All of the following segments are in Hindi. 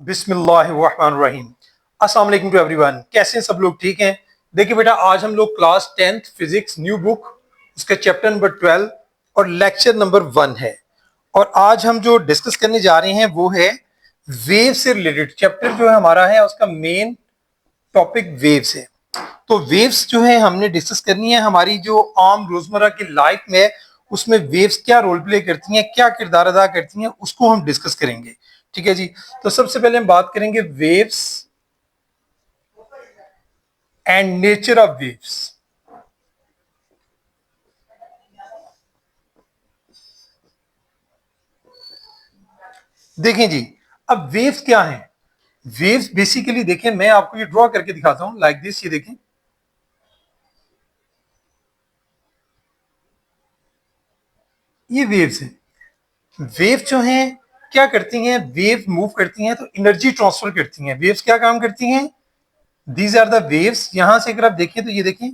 बिस्मिल्लाहिर्रहमानिर्रहीम। अस्सलाम वालेकुम टू एवरीवन। कैसे हैं सब लोग? ठीक हैं? देखिए बेटा, आज हम लोग class 10th physics new book उसका चैप्टर नंबर 12 और लेक्चर नंबर 1 है। और आज हम जो डिस्कस करने जा रहे हैं वो है वेव से रिलेटेड। चैप्टर जो है हमारा है उसका मेन टॉपिक वेव्स है। तो वेव्स जो है हमने डिस्कस करनी है। हमारी जो आम रोजमर्रा की लाइफ में उसमें वेव्स क्या रोल प्ले करती हैं, क्या किरदार अदा करती हैं, उसको हम डिस्कस करेंगे। ठीक है जी। तो सबसे पहले हम बात करेंगे waves and nature of waves. देखें जी, अब वेव्स क्या हैं? वेव्स बेसिकली देखें, मैं आपको ये ड्रॉ करके दिखाता हूं लाइक दिस। ये देखें, ये वेव्स हैं। वेव जो हैं क्या करती हैं? वेव मूव करती हैं तो एनर्जी ट्रांसफर करती हैं। वेव्स क्या काम करती हैं? These are the waves. यहां से अगर आप देखें तो ये देखें,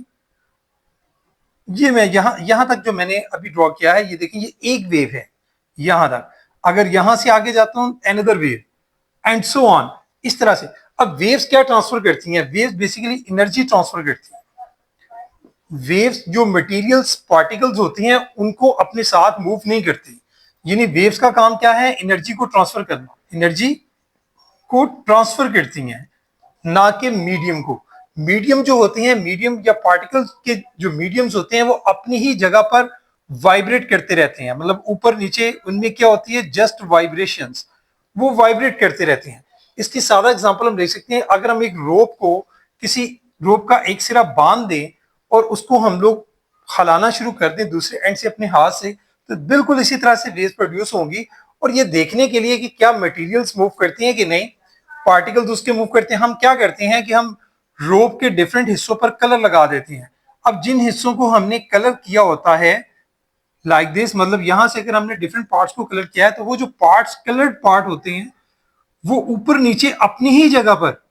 ये मैं यहां यहां तक जो मैंने अभी ड्रॉ किया है, ये देखें, ये एक वेव है यहां तक। अगर यहां से आगे जाता हूं, another wave and so on, इस तरह से। अब वेव्स क्या ट्रांसफर करती हैं? वेव्स बेसिकली एनर्जी ट्रांसफर करती हैं। वेव्स जो मटेरियल्स पार्टिकल्स होती हैं उनको अपने साथ मूव नहीं करती। यानी वेव्स का काम क्या है? एनर्जी को ट्रांसफर करना। एनर्जी को ट्रांसफर करती हैं, ना कि मीडियम को। मीडियम जो होते हैं, मीडियम या पार्टिकल्स के जो मीडियम्स होते हैं वो अपनी ही जगह पर वाइब्रेट करते रहते हैं। मतलब ऊपर नीचे उनमें क्या होती है? Just vibrations. वो वाइब्रेट करते रहते हैं। इसकी सादा एग्जांपल हम ले सकते हैं। अगर हम एक रोप को, किसी रोप का एक सिरा बांध दें और उसको हम लोग हलाना शुरू कर दें दूसरे एंड से अपने हाथ से, तो बिल्कुल इसी तरह से वेव्स प्रोड्यूस होंगी। और ये देखने के लिए कि क्या मटेरियल्स मूव करती हैं कि नहीं, पार्टिकल्स उसके मूव करते हैं, हम क्या करते हैं कि हम रोप के डिफरेंट हिस्सों पर कलर लगा देते हैं। अब जिन हिस्सों को हमने कलर किया होता है लाइक दिस, मतलब यहां से अगर हमने डिफरेंट पार्ट्स को कलर किया है तो वो जो पार्ट्स, कलर्ड पार्ट होते हैं, वो ऊपर नीचे अपनी ही जगह पर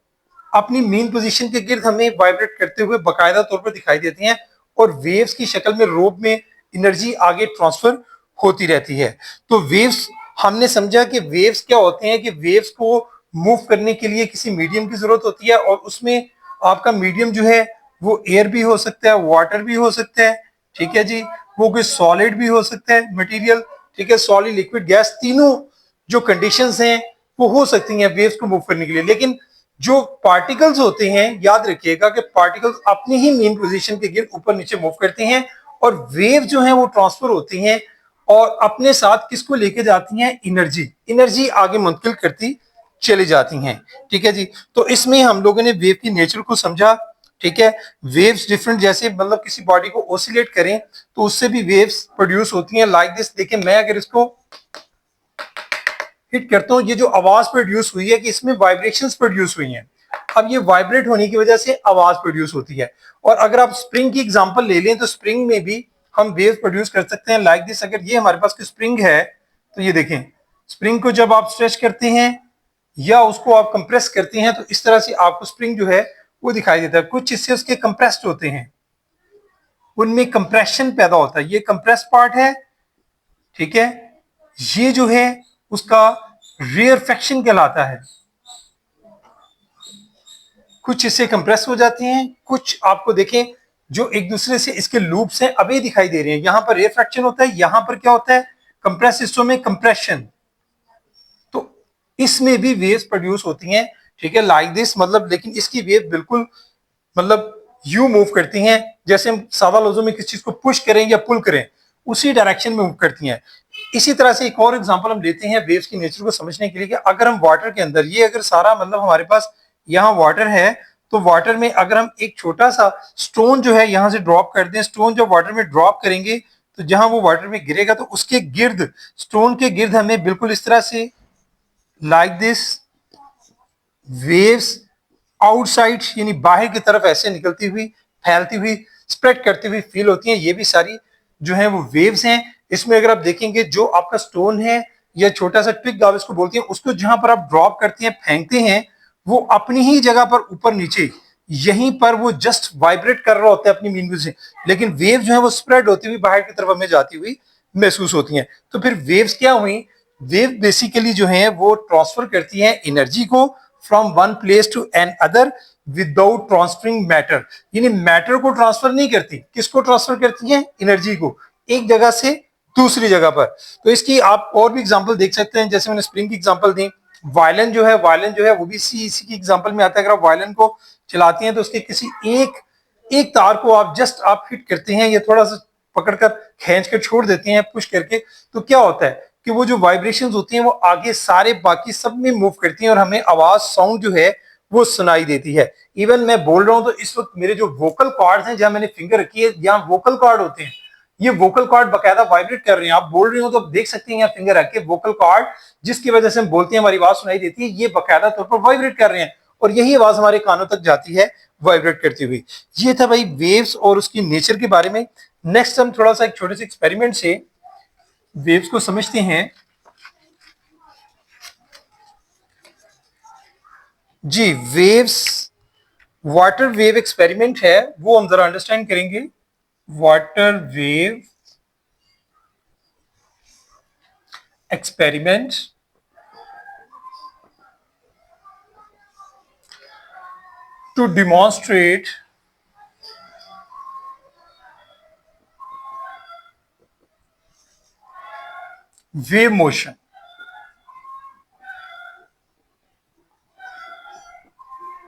अपनी मेन पोजीशन के गिर्द हमें वाइब्रेट करते हुए बाकायदा तौर पर दिखाई देती हैं। और वेव्स की शक्ल में रोप में एनर्जी आगे ट्रांसफर होती रहती है। तो वेव्स, हमने समझा कि वेव्स क्या होते हैं कि वेव्स को मूव करने के लिए किसी मीडियम की जरूरत होती है। और उसमें आपका मीडियम जो है वो एयर भी हो सकता है, वाटर भी हो सकता है। ठीक है जी। वो कोई सॉलिड भी हो सकता है मटेरियल। ठीक है, सॉलिड, लिक्विड, गैस, तीनों जो कंडीशंस हैं वो हो सकती हैं वेव्स को मूव करने के लिए। लेकिन जो पार्टिकल्स होते हैं, याद रखिएगा कि पार्टिकल्स अपनी ही मेन पोजीशन के गिर्द ऊपर नीचे मूव करते हैं। और वेव जो है वो ट्रांसफर होती हैं और अपने साथ किसको लेके जाती हैं? एनर्जी। एनर्जी आगे मुंतकिल करती चली जाती हैं। ठीक है जी। तो इसमें हम लोगों ने वेव की नेचर को समझा। ठीक है, वेव्स डिफरेंट, जैसे मतलब किसी बॉडी को ऑसिलेट करें तो उससे भी वेव्स प्रोड्यूस होती हैं लाइक दिस। देखिए, मैं अगर इसको हिट करता हूं, ये जो आवाज प्रोड्यूस हुई है कि इसमें वाइब्रेशंस प्रोड्यूस हुई हैं। अब ये वाइब्रेट होने की वजह से आवाज प्रोड्यूस होती है। और अगर आप स्प्रिंग की एग्जांपल ले लें तो स्प्रिंग में भी हम वेव प्रोड्यूस कर सकते हैं लाइक दिस। अगर ये हमारे पास की स्प्रिंग है तो ये देखें, स्प्रिंग को जब आप स्ट्रेच करते हैं या उसको आप कंप्रेस करते हैं तो इस तरह से आपको स्प्रिंग जो है वो दिखाई देता है। कुछ हिस्से उसके कंप्रेस्ड होते हैं, उनमें कंप्रेशन पैदा होता है। ये कंप्रेस पार्ट है। ठीक है, ये जो है उसका रेयरफेक्शन कहलाता है। कुछ हिस्से कंप्रेस हो जाते हैं, कुछ आपको देखें जो एक दूसरे से इसके लूप्स हैं अभी दिखाई दे रहे हैं। यहां पर रेयरफेक्शन होता है, यहां पर क्या होता है? कंप्रेस हिस्सों में कंप्रेशन। तो इसमें भी वेव्स प्रोड्यूस होती हैं। ठीक है, लाइक दिस। मतलब लेकिन इसकी वेव बिल्कुल मतलब यू मूव करती हैं जैसे हम सादा लफ्जों में किसी चीज को पुश करें या पुल करें, उसी डायरेक्शन में मूव करती हैं। इसी तरह से एक और एग्जांपल हम लेते हैं वेव्स की नेचर को समझने के लिए कि अगर हम वाटर के अंदर, ये अगर सारा मतलब हमारे पास यहाँ वाटर है, तो वाटर में अगर हम एक छोटा सा स्टोन जो है यहां से ड्रॉप कर दें, स्टोन जब वाटर में ड्रॉप करेंगे तो जहां वो वाटर में गिरेगा तो उसके गिर्द, स्टोन के गिर्द हमें बिल्कुल इस तरह से लाइक दिस वेव्स आउटसाइड, यानी बाहर की तरफ ऐसे निकलती हुई, फैलती हुई, स्प्रेड करती हुई फील होती हैं। ये भी सारी जो है वो वेव्स हैं। इसमें अगर आप देखेंगे जो आपका स्टोन है या छोटा सा ट्विग आप इसको बोलते हैं, उसको जहां पर आप ड्रॉप करते हैं, फेंकते हैं, वो अपनी ही जगह पर ऊपर नीचे यहीं पर वो जस्ट वाइब्रेट कर रहा होता है अपनी मीन से। लेकिन वेव जो है वो स्प्रेड होती हुई बाहर की तरफ हमें जाती हुई महसूस होती हैं। तो फिर वेव्स क्या हुई? वेव बेसिकली जो है वो ट्रांसफर करती है एनर्जी को from one place to another without transferring matter, यानी मैटर को ट्रांसफर नहीं करती, किसको ट्रांसफर करती है? एनर्जी को, एक जगह से दूसरी जगह पर। तो इसकी आप और भी एग्जांपल देख सकते हैं, जैसे मैंने स्प्रिंग की एग्जांपल दी। वायलिन जो है वो भी इसी की एग्जांपल में आता है। अगर आप वायलिन को चलाती हैं तो उसके किसी एक एक तार को आप हिट करते हैं या थोड़ा सा पकड़कर खींच कर छोड़ देते हैं पुश करके, तो क्या होता है कि वो जो वाइब्रेशंस होती हैं वो आगे सारे बाकी सब में मूव करती हैं और हमें आवाज साउंड जो है वो सुनाई देती है। इवन मैं बोल रहा हूं तो इस वक्त मेरे जो वोकल कॉर्ड हैं, जहां मैंने फिंगर रखी है, जहां वोकल कॉर्ड होते हैं, ये वोकल कॉर्ड बकायदा वाइब्रेट कर रहे हैं। आप बोल रहे हो तो आप देख सकते हैं यहाँ फिंगर रख के वोकल कॉर्ड जिसकी वजह से हम बोलते हैं हमारी आवाज सुनाई देती है, ये बकायदा तौर पर वाइब्रेट कर रहे हैं और यही आवाज हमारे कानों तक जाती है वाइब्रेट करती हुई। ये था भाई वेव्स और उसकी नेचर के बारे में। नेक्स्ट हम थोड़ा सा एक छोटे से एक्सपेरिमेंट से वेव्स को समझते हैं। जी, वेव्स वाटर वेव एक्सपेरिमेंट है, वो हम जरा अंडरस्टैंड करेंगे। Water wave experiment to demonstrate wave motion.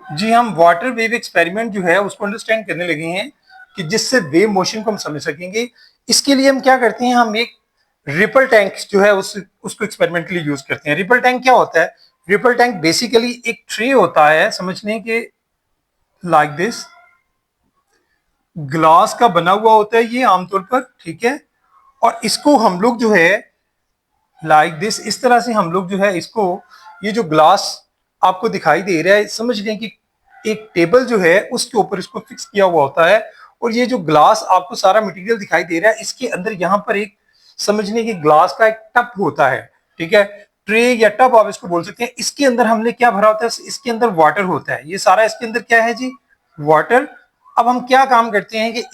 जी, हम वाटर वेव एक्सपेरिमेंट जो है उसको अंडरस्टैंड करने लगे हैं कि जिससे वेव मोशन को हम समझ सकेंगे। इसके लिए हम क्या करते हैं, हम एक रिपल टैंक जो है उसको एक्सपेरिमेंट के लिए यूज करते हैं। रिपल टैंक क्या होता है? रिपल टैंक बेसिकली एक ट्रे होता है, समझने के लाइक दिस, ग्लास का बना हुआ होता है ये आमतौर पर, ठीक है। और इसको हम लोग जो है लाइक दिस, इस तरह से हम लोग जो है इसको, ये जो ग्लास आपको दिखाई दे रहा है, समझ लें कि एक टेबल जो है उसके ऊपर इसको फिक्स किया हुआ होता है और ये जो ग्लास आपको सारा मटेरियल दिखाई दे रहा है, इसके अंदर यहाँ पर एक समझने की ग्लास का एक टप होता है, ठीक है, ट्रे या टब आप इसको बोल सकते हैं। इसके अंदर हमने क्या भरा होता है? इसके अंदर वाटर होता है, ये सारा इसके अंदर क्या है जी? वाटर। अब हम क्या काम करते हैं कि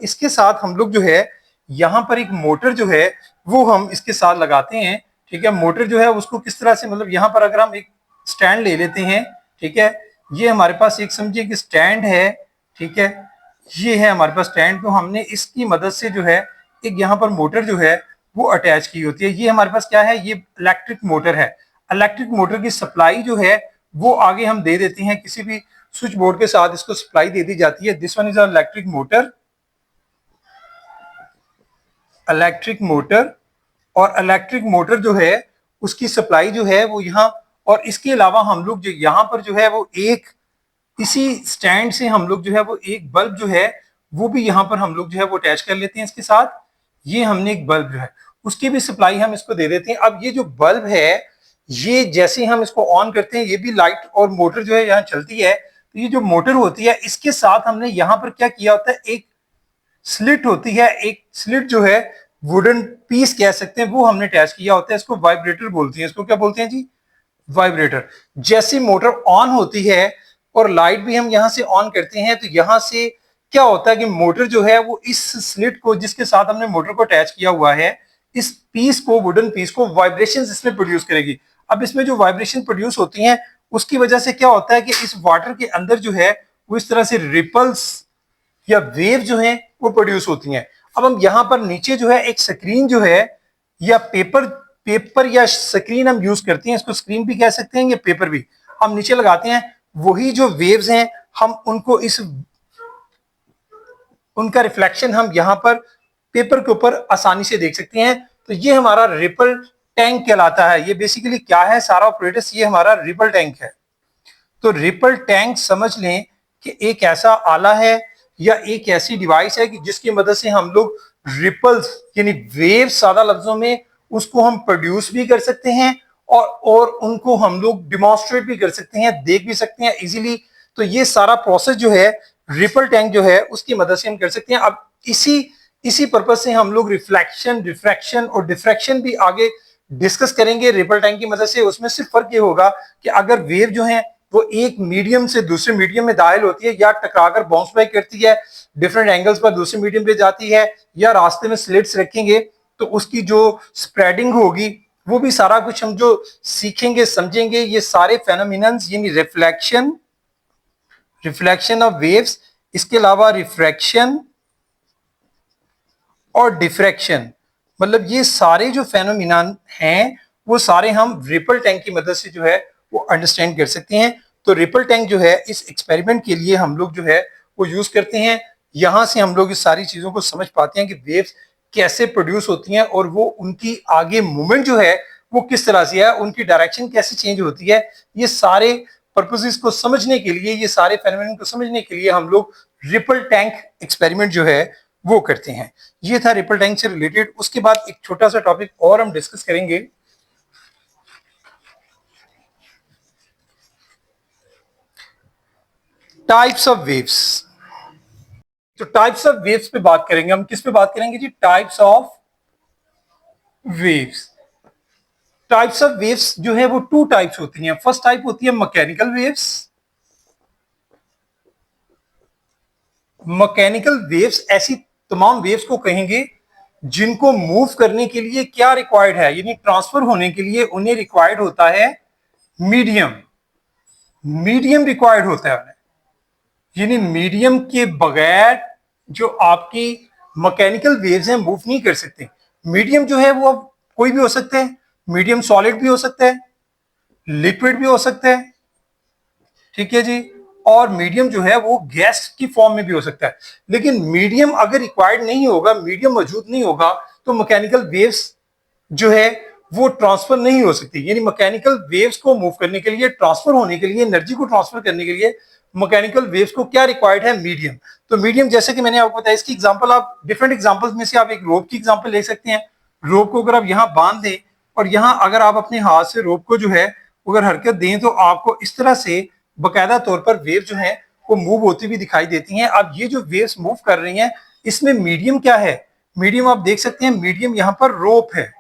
इसके साथ हम लोग जो है यहाँ पर एक मोटर जो है वो हम इसके साथ लगाते हैं, ठीक है। मोटर जो है उसको किस तरह से, मतलब यहाँ पर अगर हम एक स्टैंड ले लेते हैं, ठीक है, ये हमारे पास एक समझिए कि स्टैंड है, ठीक है, ये है हमारे पास स्टैंड। तो हमने इसकी मदद से जो है एक यहाँ पर मोटर जो है वो अटैच की होती है। ये हमारे पास क्या है? ये इलेक्ट्रिक मोटर है। इलेक्ट्रिक मोटर की सप्लाई जो है वो आगे हम दे देते हैं, किसी भी स्विच बोर्ड के साथ इसको सप्लाई दे दी जाती है। This one is electric motor, electric motor. और इलेक्ट्रिक मोटर जो है उसकी सप्लाई जो है वो यहाँ, और इसके अलावा हम लोग जो यहाँ पर जो है वो एक इसी स्टैंड से हम लोग जो है वो एक बल्ब जो है वो भी यहाँ पर हम लोग जो है वो अटैच कर लेते हैं इसके साथ। ये हमने एक बल्ब जो है उसकी भी सप्लाई हम इसको दे देते हैं। अब ये जो बल्ब है, ये जैसे हम इसको ऑन करते हैं, ये भी लाइट और मोटर जो है यहाँ चलती है। तो ये जो मोटर होती है इसके साथ हमने यहाँ पर क्या किया होता है, एक स्लिट होती है, एक स्लिट जो है वुडन पीस कह सकते हैं, वो हमने अटैच किया होता है। इसको वाइब्रेटर बोलते हैं। इसको क्या बोलते हैं जी? वाइब्रेटर। जैसे मोटर ऑन होती है और लाइट भी हम यहां से ऑन करते हैं, तो यहां से क्या होता है कि मोटर जो है वो इस स्लिट को, जिसके साथ हमने मोटर को अटैच किया हुआ है, इस पीस को, वुडन पीस को, वाइब्रेशन इसमें प्रोड्यूस करेगी। अब इसमें जो वाइब्रेशन प्रोड्यूस होती हैं उसकी वजह से क्या होता है कि इस वाटर के अंदर जो है वो इस तरह से रिपल्स या वेव जो है वो प्रोड्यूस होती हैं। अब हम यहाँ पर नीचे जो है एक स्क्रीन जो है या पेपर या स्क्रीन हम यूज करते हैं, इसको स्क्रीन भी कह सकते हैं या पेपर भी, हम नीचे लगाते हैं। वही जो वेव्स हैं हम उनको उनका रिफ्लेक्शन हम यहाँ पर पेपर के ऊपर आसानी से देख सकते हैं। तो ये हमारा रिपल टैंक कहलाता है। ये बेसिकली क्या है सारा ऑपरेटर्स, ये हमारा रिपल टैंक है। तो रिपल टैंक समझ लें कि एक ऐसा आला है या एक ऐसी डिवाइस है कि जिसकी मदद से हम लोग रिपल्स यानी वेव, सादा लफ्जों में, उसको हम प्रोड्यूस भी कर सकते हैं और उनको हम लोग डिमॉन्स्ट्रेट भी कर सकते हैं, देख भी सकते हैं इजीली। तो ये सारा प्रोसेस जो है रिपल टैंक जो है उसकी मदद से हम कर सकते हैं। अब इसी पर्पज से हम लोग रिफ्लेक्शन, रिफ्रैक्शन और डिफ्रैक्शन भी आगे डिस्कस करेंगे रिपल टैंक की मदद से। उसमें सिर्फ फर्क ये होगा कि अगर वेव जो है वो एक मीडियम से दूसरे मीडियम में दाखिल होती है या टकराकर बाउंस बैक करती है, डिफरेंट एंगल्स पर दूसरे मीडियम पे जाती है, या रास्ते में स्लिट्स रखेंगे तो उसकी जो स्प्रेडिंग होगी वो भी सारा कुछ हम जो सीखेंगे समझेंगे, ये सारे फेनोमिनन्स यानी रिफ्लेक्शन ऑफ वेव्स, इसके अलावा रिफ्रैक्शन और डिफ्रैक्शन, मतलब ये सारे जो फेनोमिना हैं वो सारे हम रिपल टैंक की मदद से जो है वो अंडरस्टैंड कर सकते हैं। तो रिपल टैंक जो है इस एक्सपेरिमेंट के लिए हम लोग जो है वो यूज करते हैं। यहां से हम लोग इस सारी चीजों को समझ पाते हैं कि वेव्स कैसे प्रोड्यूस होती हैं और वो उनकी आगे मूवमेंट जो है वो किस तरह से है, उनकी डायरेक्शन कैसे चेंज होती है। ये सारे पर्पसेस को समझने के लिए, ये सारे फेनोमेनन को समझने के लिए हम लोग रिपल टैंक एक्सपेरिमेंट जो है वो करते हैं। ये था रिपल टैंक से रिलेटेड। उसके बाद एक छोटा सा टॉपिक और हम डिस्कस करेंगे, टाइप्स ऑफ वेव्स। तो टाइप्स ऑफ वेव्स पे बात करेंगे हम। किस पे बात करेंगे जी? Types of waves. Types of waves जो है वो टू टाइप्स होती हैं। फर्स्ट टाइप होती है मैकेनिकल वेव्स। मैकेनिकल वेव्स ऐसी तमाम वेव्स को कहेंगे जिनको मूव करने के लिए क्या रिक्वायर्ड है, यानी ट्रांसफर होने के लिए उन्हें रिक्वायर्ड होता है मीडियम। मीडियम रिक्वायर्ड होता है उन्हें, यानी मीडियम के बगैर जो आपकी मैकेनिकल वेव्स हैं मूव नहीं कर सकते। मीडियम जो है वो कोई भी हो सकता है, मीडियम सॉलिड भी हो सकता है, लिक्विड भी हो सकता है, ठीक है जी, और मीडियम जो है वो गैस की फॉर्म में भी हो सकता है। लेकिन मीडियम अगर रिक्वायर्ड नहीं होगा, मीडियम मौजूद नहीं होगा, तो मैकेनिकल वेव्स जो है वो ट्रांसफर नहीं हो सकती। यानी मैकेनिकल वेव्स को मूव करने के लिए, ट्रांसफर होने के लिए, एनर्जी को ट्रांसफर करने के लिए मैकेनिकल वेव्स को क्या रिक्वायर्ड है? मीडियम। तो मीडियम जैसे कि मैंने आपको बताया, इसकी एग्जांपल आप डिफरेंट एग्जांपल्स में से आप एक रोप की एग्जांपल ले सकते हैं। रोप को अगर आप यहां बांध दें और यहां अगर आप अपने हाथ से रोप को जो है अगर हरकत दें तो आपको इस तरह से बकायदा तौर पर वेव जो है वो मूव होती हुई दिखाई देती हैं। अब ये जो वेव्स मूव कर रही हैं इसमें मीडियम क्या है? मीडियम आप देख सकते हैं, मीडियम यहाँ पर रोप है।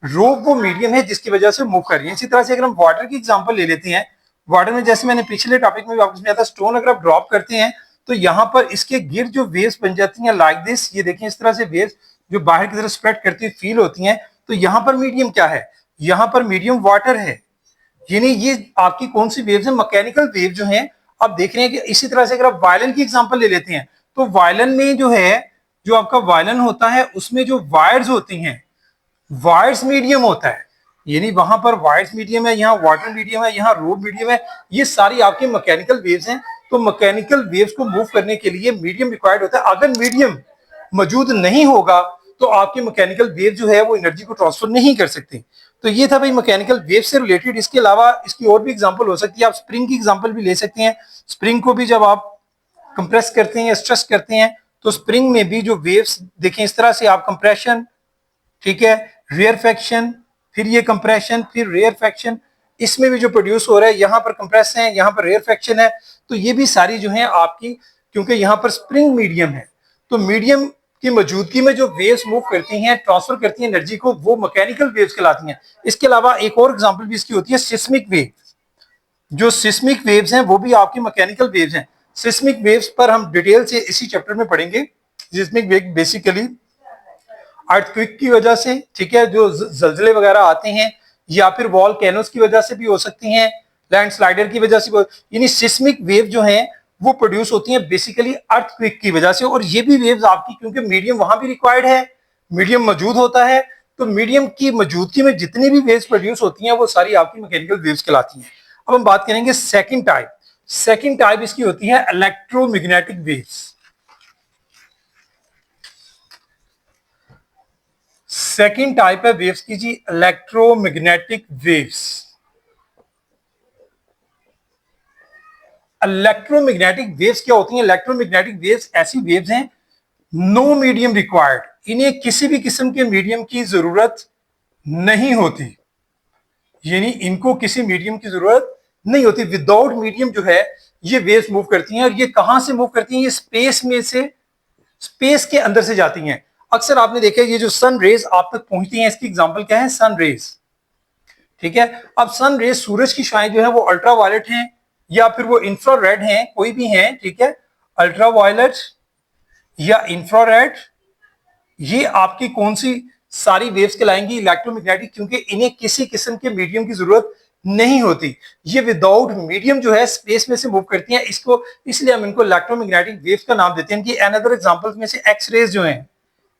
रोप वो मीडियम है जिसकी वजह से मूव कर रही है। इसी तरह से अगर हम वाटर की एग्जांपल ले लेते हैं, वाटर में जैसे मैंने पिछले टॉपिक में भी आपको समझाया था, स्टोन अगर आप ड्रॉप करते हैं तो यहाँ पर इसके गिर जो वेव्स बन जाती हैं लाइक दिस, ये देखें इस तरह से वेव्स जो बाहर की तरफ स्प्रेड करती हुई फील होती हैं। तो यहाँ पर मीडियम क्या है? यहाँ पर मीडियम वाटर है। यानी ये आपकी कौन सी वेव्स है? मैकेनिकल वेव जो है। आप देख रहे हैं कि इसी तरह से अगर आप वायलिन की एग्जांपल ले लेते हैं तो वायलिन में जो है, जो आपका वायलिन होता है उसमें जो वायर्स होती हैं, वायर्स मीडियम होता है। यानी वहां पर वायर्स मीडियम है, यहाँ वाटर मीडियम है, यहाँ रोप मीडियम है। ये सारी आपकी मैकेनिकल वेव्स हैं। तो मैकेनिकल वेव्स को मूव करने के लिए मीडियम रिक्वायर्ड होता है। अगर मीडियम मौजूद नहीं होगा तो आपकी मैकेनिकल वेव जो है वो एनर्जी को ट्रांसफर नहीं कर सकती। तो ये था भाई मैकेनिकल वेव से रिलेटेड। इसके अलावा इसकी और भी एग्जांपल हो सकती है। आप स्प्रिंग की एग्जांपल भी ले सकते हैं। स्प्रिंग को भी जब आप कंप्रेस करते हैं या स्ट्रेस करते हैं तो स्प्रिंग में भी जो वेव्स देखें इस तरह से, आप कंप्रेशन, ठीक है, रेयरफेक्शन, फिर ये कंप्रेशन, फिर रेयरफेक्शन, इसमें भी जो प्रोड्यूस हो रहा है, यहाँ पर कंप्रेस है, यहाँ पर रेयरफेक्शन है। तो ये भी सारी जो है आपकी, क्योंकि यहाँ पर स्प्रिंग मीडियम है तो मीडियम की मौजूदगी में जो वेव्स मूव करती हैं, ट्रांसफर करती हैं एनर्जी को, वो मैकेनिकल वेव्स कहलाती हैं। इसके अलावा एक और एग्जांपल भी इसकी होती है सिस्मिक वेव। जो सिस्मिक वेव्स हैं वो भी आपकी मैकेनिकल वेव्स हैं। सिस्मिक वेव्स पर हम डिटेल से इसी चैप्टर में पढ़ेंगे। सिस्मिक वेव बेसिकली अर्थक्वेक की वजह से, ठीक है, जो जलजले वगैरह आते हैं, या फिर वॉल्केनोस की वजह से भी हो सकती हैं, लैंडस्लाइडर की वजह से, यानी सिस्मिक वेव जो हैं वो प्रोड्यूस होती हैं बेसिकली अर्थक्वेक की वजह से। और ये भी वेव्स आपकी, क्योंकि मीडियम वहां भी रिक्वायर्ड है, मीडियम मौजूद होता है, तो मीडियम की मौजूदगी में जितनी भी वेव्स प्रोड्यूस होती हैं वो सारी आपकी मैकेनिकल वेव्स कहलाती हैं। अब हम बात करेंगे सेकंड टाइप। सेकंड टाइप इसकी होती है इलेक्ट्रोमैग्नेटिक वेव्स। सेकंड टाइप है वेव्स की जी इलेक्ट्रोमैग्नेटिक वेव्स। इलेक्ट्रोमैग्नेटिक वेव्स क्या होती हैं? इलेक्ट्रोमैग्नेटिक वेव्स ऐसी वेव्स हैं, नो मीडियम रिक्वायर्ड, इन्हें किसी भी किस्म के मीडियम की जरूरत नहीं होती। यानी इनको किसी मीडियम की जरूरत नहीं होती। विदाउट मीडियम जो है ये वेव्स मूव करती हैं। और ये कहां से मूव करती हैं? ये स्पेस में से, स्पेस के अंदर से जाती हैं। अक्सर आपने देखा है ये जो सन रेज आप तक पहुंचती हैं, इसकी एग्जांपल क्या है? सन रेज, ठीक है। अब सन रेज, सूरज की छाएं जो है वो अल्ट्रा वायलेट हैं या फिर वो इंफ्रारेड हैं, कोई भी हैं, ठीक है। अल्ट्रा वायलेट या इंफ्रारेड, ये आपकी कौन सी सारी वेव्स कहलाएंगी इलेक्ट्रोमैग्नेटिक, क्योंकि इन्हें किसी किस्म के मीडियम की जरूरत नहीं होती। ये विदाउट मीडियम जो है स्पेस में से मूव करती हैं, इसको इसलिए हम इनको इलेक्ट्रोमैग्नेटिक वेव्स का नाम देते हैं। इनकी अनदर एग्जांपल्स में से एक्स रेज जो हैं,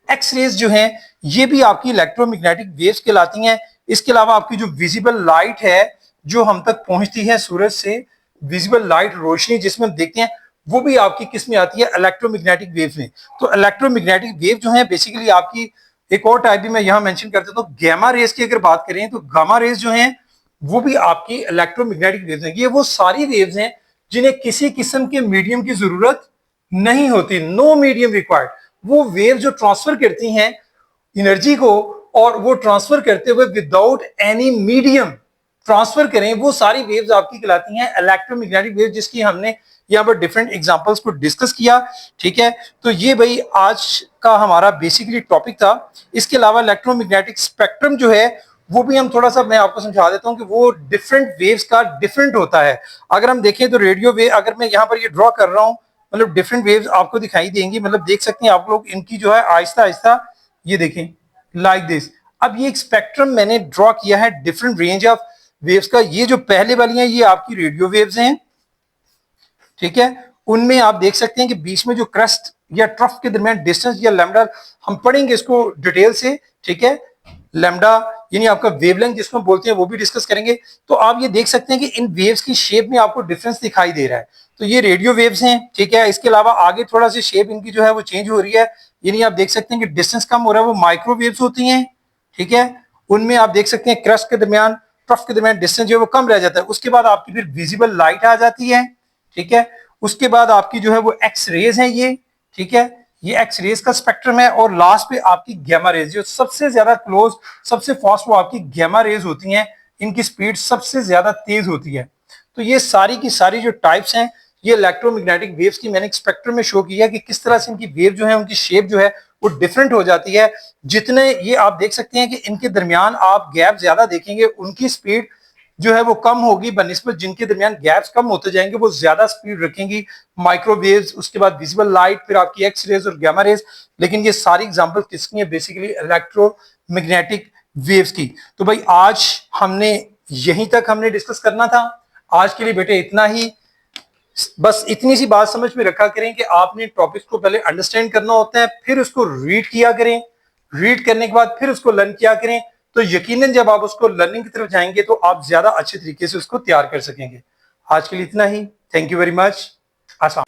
एक्स रेज जो हैं ये भी आपकी इलेक्ट्रोमैग्नेटिक वेव्स कहलाती हैं। इसके अलावा आपकी जो विजिबल लाइट है जो हम तक पहुंचती है सूरज से, विजिबल लाइट रोशनी जिसमें हम देखते हैं, वो भी आपकी किस में आती है, इलेक्ट्रोमैग्नेटिक वेव में। तो इलेक्ट्रोमैग्नेटिक वेव जो है बेसिकली आपकी एक और टाइप भी मैं यहां मेंशन कर देता हूं, गैमा रेज की अगर बात करें तो गामा रेज जो हैं वो भी आपकी इलेक्ट्रोमैग्नेटिक वेव्स हैं। ये वो सारी वेव्स हैं जिन्हें किसी किस्म के मीडियम की जरूरत नहीं होती, नो मीडियम रिक्वायर्ड। वो वेव जो ट्रांसफर करती हैं एनर्जी को, और वो ट्रांसफर करते हुए विदाउट एनी मीडियम ट्रांसफर करें, वो सारी वेव्स आपकी कहलाती हैं इलेक्ट्रोमैग्नेटिक वेव, जिसकी हमने यहाँ पर डिफरेंट एग्जांपल्स को डिस्कस किया। ठीक है, तो ये भाई आज का हमारा बेसिकली टॉपिक था। इसके अलावा इलेक्ट्रोमैग्नेटिक स्पेक्ट्रम जो है वो भी हम थोड़ा सा मैं आपको समझा देता हूं कि वो डिफरेंट वेव्स का डिफरेंट होता है। अगर हम देखें तो रेडियो वेव, अगर मैं यहाँ पर ये ड्रॉ कर रहा हूं, मतलब डिफरेंट वेव्स आपको दिखाई देंगी, मतलब देख सकते हैं आप लोग इनकी जो है आहिस्ता आहिस्ता, ये देखें लाइक दिस। अब ये एक स्पेक्ट्रम मैंने ड्रॉ किया है डिफरेंट रेंज ऑफ वेव्स का। ये जो पहले वाली हैं ये आपकी रेडियो वेव्स हैं, ठीक है। उनमें आप देख सकते हैं कि बीच में जो क्रस्ट या ट्रफ के दरमियान डिस्टेंस या लैम्डा, हम पढ़ेंगे इसको डिटेल से, ठीक है। लैम्डा यानी आपका वेवलेंथ जिसको हम बोलते हैं वो भी डिस्कस करेंगे। तो आप ये देख सकते हैं कि इन वेव्स की शेप में आपको डिफरेंस दिखाई दे रहा है। तो ये रेडियो वेव्स हैं, ठीक है। इसके अलावा आगे थोड़ा सी शेप इनकी जो है वो चेंज हो रही है, यानी आप देख सकते हैं कि डिस्टेंस कम हो रहा है, वो माइक्रोवेव्स होती हैं, ठीक है। उनमें आप देख सकते हैं क्रस्ट के दरमियान, ट्रफ के दरमियान डिस्टेंस जो है वो कम रह जाता है। उसके बाद आपकी फिर विजिबल लाइट आ जाती है, ठीक है। उसके बाद आपकी जो है वो एक्स रेज है ये, ठीक है, ये एक्स रेज का स्पेक्ट्रम है। और लास्ट पे आपकी गैमा रेज, जो सबसे ज्यादा क्लोज, सबसे फास्ट वो आपकी गैमा रेज होती हैं। इनकी स्पीड सबसे ज्यादा तेज होती है। तो ये सारी की सारी जो टाइप्स हैं ये इलेक्ट्रोमैग्नेटिक वेव्स की मैंने स्पेक्ट्रम में शो किया कि किस तरह से इनकी वेव जो है उनकी शेप जो है वो डिफरेंट हो जाती है। जितने ये आप देख सकते हैं कि इनके दरमियान आप गैप ज्यादा देखेंगे, उनकी स्पीड जो है वो कम होगी बनिस्बत जिनके दरमियान गैप्स कम होते जाएंगे, वो ज्यादा स्पीड रखेंगी। माइक्रोवेव्स, उसके बाद विजिबल लाइट, फिर आपकी एक्स रेज और गामा रेज। लेकिन ये सारी एग्जांपल किसकी है, बेसिकली इलेक्ट्रोमैग्नेटिक वेव्स की। तो भाई आज हमने यहीं तक हमने डिस्कस करना था। आज के लिए बेटे इतना ही। बस इतनी सी बात समझ में रखा करें कि आपने टॉपिक्स को पहले अंडरस्टैंड करना होता है, फिर उसको रीड किया करें, रीड करने के बाद फिर उसको लर्न किया करें। तो यकीनन जब आप उसको लर्निंग की तरफ जाएंगे तो आप ज्यादा अच्छे तरीके से उसको तैयार कर सकेंगे। आज के लिए इतना ही। Thank you very much. आसान।